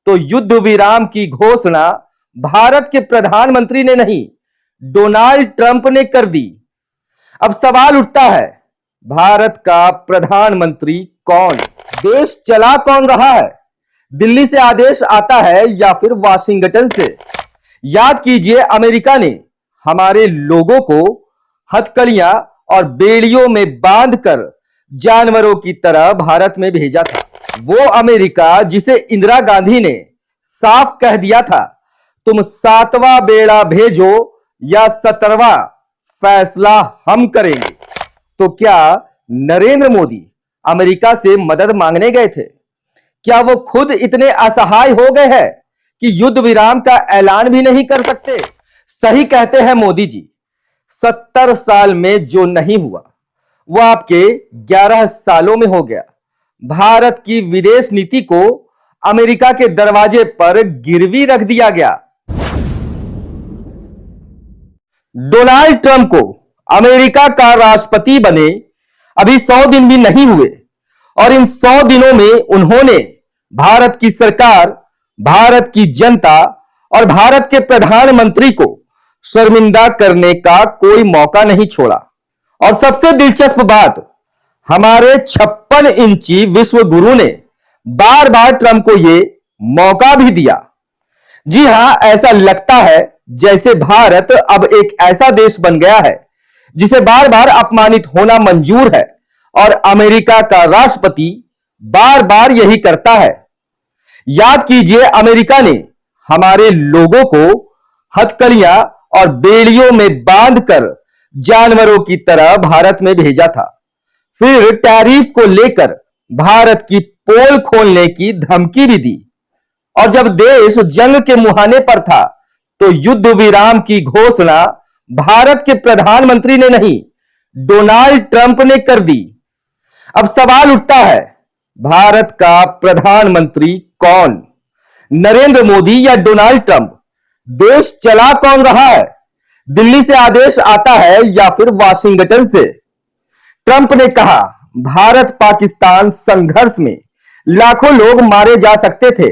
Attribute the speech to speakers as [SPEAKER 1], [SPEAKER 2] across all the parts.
[SPEAKER 1] तो युद्ध विराम की घोषणा भारत के प्रधानमंत्री ने नहीं, डोनाल्ड ट्रंप ने कर दी। अब सवाल उठता है, भारत का प्रधानमंत्री कौन? देश चला कौन रहा है? दिल्ली से आदेश आता है या फिर वाशिंगटन से? याद कीजिए, अमेरिका ने हमारे लोगों को हथकड़ियां और बेड़ियों में बांधकर जानवरों की तरह भारत में भेजा था। वो अमेरिका जिसे इंदिरा गांधी ने साफ कह दिया था, तुम 7वां बेड़ा भेजो या 17वां, फैसला हम करेंगे। तो क्या नरेंद्र मोदी अमेरिका से मदद मांगने गए थे? क्या वो खुद इतने असहाय हो गए हैं कि युद्ध विराम का ऐलान भी नहीं कर सकते? सही कहते हैं मोदी जी, 70 साल में जो नहीं हुआ वो आपके 11 सालों में हो गया। भारत की विदेश नीति को अमेरिका के दरवाजे पर गिरवी रख दिया गया। डोनाल्ड ट्रंप को अमेरिका का राष्ट्रपति बने अभी 100 दिन भी नहीं हुए और इन 100 दिनों में उन्होंने भारत की सरकार, भारत की जनता और भारत के प्रधानमंत्री को शर्मिंदा करने का कोई मौका नहीं छोड़ा। और सबसे दिलचस्प बात, हमारे 56 इंची विश्व गुरु ने बार बार ट्रंप को यह मौका भी दिया। जी हां, ऐसा लगता है जैसे भारत अब एक ऐसा देश बन गया है जिसे बार बार अपमानित होना मंजूर है और अमेरिका का राष्ट्रपति बार बार यही करता है। याद कीजिए, अमेरिका ने हमारे लोगों को हथकड़ियां और बेड़ियों में बांधकर जानवरों की तरह भारत में भेजा था। फिर टैरिफ को लेकर भारत की पोल खोलने की धमकी भी दी और जब देश जंग के मुहाने पर था तो युद्ध विराम की घोषणा भारत के प्रधानमंत्री ने नहीं, डोनाल्ड ट्रंप ने कर दी। अब सवाल उठता है, भारत का प्रधानमंत्री कौन? नरेंद्र मोदी या डोनाल्ड ट्रंप? देश चला कौन रहा है? दिल्ली से आदेश आता है या फिर वाशिंगटन से? ट्रंप ने कहा, भारत पाकिस्तान संघर्ष में लाखों लोग मारे जा सकते थे।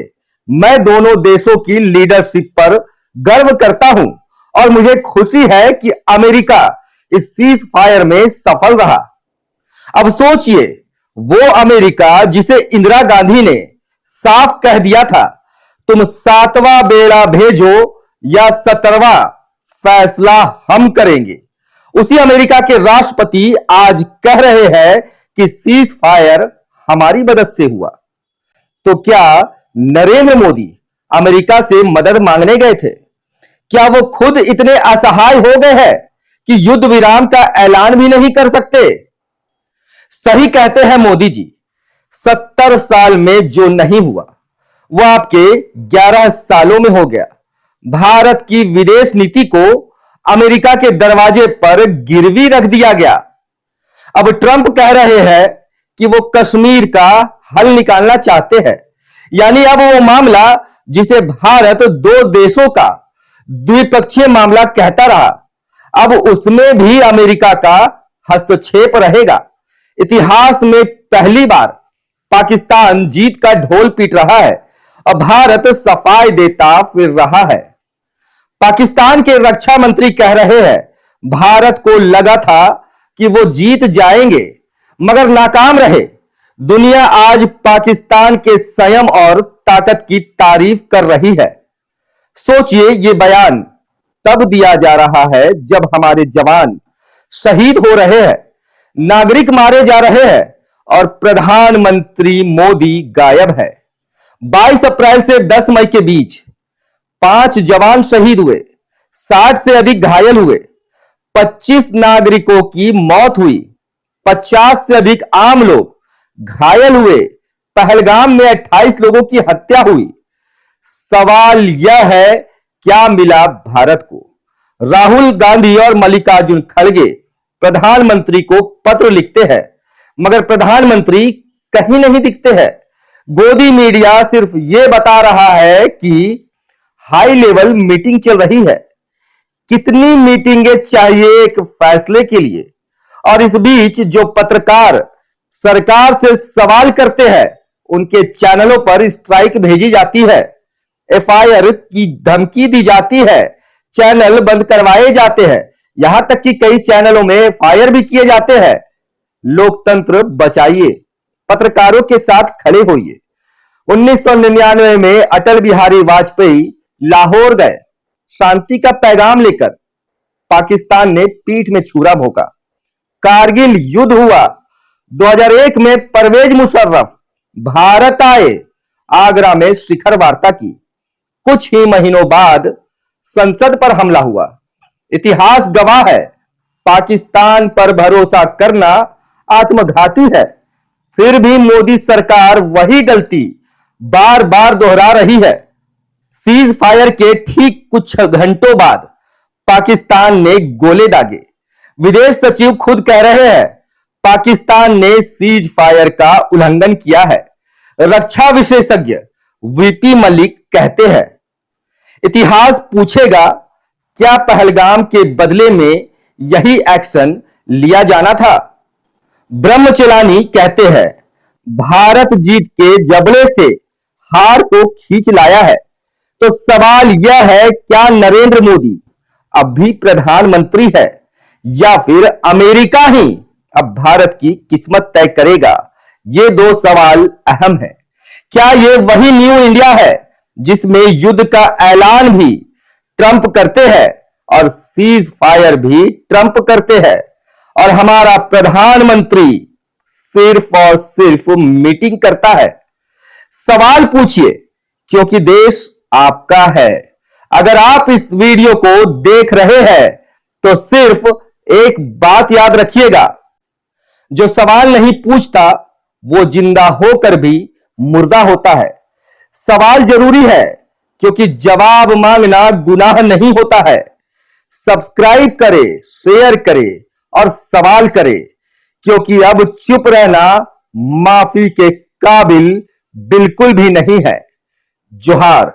[SPEAKER 1] मैं दोनों देशों की लीडरशिप पर गर्व करता हूं और मुझे खुशी है कि अमेरिका इस सीज फायर में सफल रहा। अब सोचिए, वो अमेरिका जिसे इंदिरा गांधी ने साफ कह दिया था, तुम 7वां बेड़ा भेजो या 17वां, फैसला हम करेंगे, उसी अमेरिका के राष्ट्रपति आज कह रहे हैं कि सीज फायर हमारी मदद से हुआ। तो क्या नरेंद्र मोदी अमेरिका से मदद मांगने गए थे? क्या वो खुद इतने असहाय हो गए हैं कि युद्ध विराम का ऐलान भी नहीं कर सकते? सही कहते हैं मोदी जी, 70 साल में जो नहीं हुआ वो आपके 11 सालों में हो गया। भारत की विदेश नीति को अमेरिका के दरवाजे पर गिरवी रख दिया गया। अब ट्रंप कह रहे हैं कि वो कश्मीर का हल निकालना चाहते हैं, यानी अब वो मामला जिसे भारत दो देशों का द्विपक्षीय मामला कहता रहा, अब उसमें भी अमेरिका का हस्तक्षेप रहेगा। इतिहास में पहली बार पाकिस्तान जीत का ढोल पीट रहा है और भारत सफाई देता फिर रहा है। पाकिस्तान के रक्षा मंत्री कह रहे हैं, भारत को लगा था कि वो जीत जाएंगे मगर नाकाम रहे। दुनिया आज पाकिस्तान के संयम और ताकत की तारीफ कर रही है। सोचिए, ये बयान तब दिया जा रहा है जब हमारे जवान शहीद हो रहे हैं, नागरिक मारे जा रहे हैं और प्रधानमंत्री मोदी गायब है। 22 अप्रैल से 10 मई के बीच 5 जवान शहीद हुए, 60 से अधिक घायल हुए, 25 नागरिकों की मौत हुई, 50 से अधिक आम लोग घायल हुए। पहलगाम में 28 लोगों की हत्या हुई। सवाल यह है, क्या मिला भारत को? राहुल गांधी और मल्लिकार्जुन खड़गे प्रधानमंत्री को पत्र लिखते हैं मगर प्रधानमंत्री कहीं नहीं दिखते हैं। गोदी मीडिया सिर्फ यह बता रहा है कि हाई लेवल मीटिंग चल रही है। कितनी मीटिंगें चाहिए एक फैसले के लिए? और इस बीच जो पत्रकार सरकार से सवाल करते हैं उनके चैनलों पर स्ट्राइक भेजी जाती है। एफआईआर की धमकी दी जाती है, चैनल बंद करवाए जाते हैं, यहां तक कि कई चैनलों में एफआईआर भी किए जाते हैं। लोकतंत्र बचाइए, पत्रकारों के साथ खड़े होइए। 1999 में अटल बिहारी वाजपेयी लाहौर गए, शांति का पैगाम लेकर। पाकिस्तान ने पीठ में छुरा भोंका। कारगिल युद्ध हुआ। 2001 में परवेज मुशर्रफ भारत आए, आगरा में शिखर वार्ता की। कुछ ही महीनों बाद संसद पर हमला हुआ। इतिहास गवाह है, पाकिस्तान पर भरोसा करना आत्मघाती है। फिर भी मोदी सरकार वही गलती बार बार दोहरा रही है। सीज फायर के ठीक कुछ घंटों बाद पाकिस्तान ने गोले दागे। विदेश सचिव खुद कह रहे हैं पाकिस्तान ने सीज फायर का उल्लंघन किया है। रक्षा विशेषज्ञ वीपी मलिक कहते हैं इतिहास पूछेगा क्या पहलगाम के बदले में यही एक्शन लिया जाना था। ब्रह्मचलानी कहते हैं भारत जीत के जबड़े से हार को खींच लाया है। तो सवाल यह है क्या नरेंद्र मोदी अब भी प्रधानमंत्री है या फिर अमेरिका ही अब भारत की किस्मत तय करेगा। ये दो सवाल अहम हैं। क्या ये वही न्यू इंडिया है जिसमें युद्ध का ऐलान भी ट्रंप करते हैं और सीज फायर भी ट्रंप करते हैं और हमारा प्रधानमंत्री सिर्फ और सिर्फ मीटिंग करता है। सवाल पूछिए क्योंकि देश आपका है। अगर आप इस वीडियो को देख रहे हैं तो सिर्फ एक बात याद रखिएगा, जो सवाल नहीं पूछता वो जिंदा होकर भी मुर्दा होता है। सवाल जरूरी है क्योंकि जवाब मांगना गुनाह नहीं होता है। सब्सक्राइब करें, शेयर करें और सवाल करें क्योंकि अब चुप रहना माफी के काबिल बिल्कुल भी नहीं है। जोहार।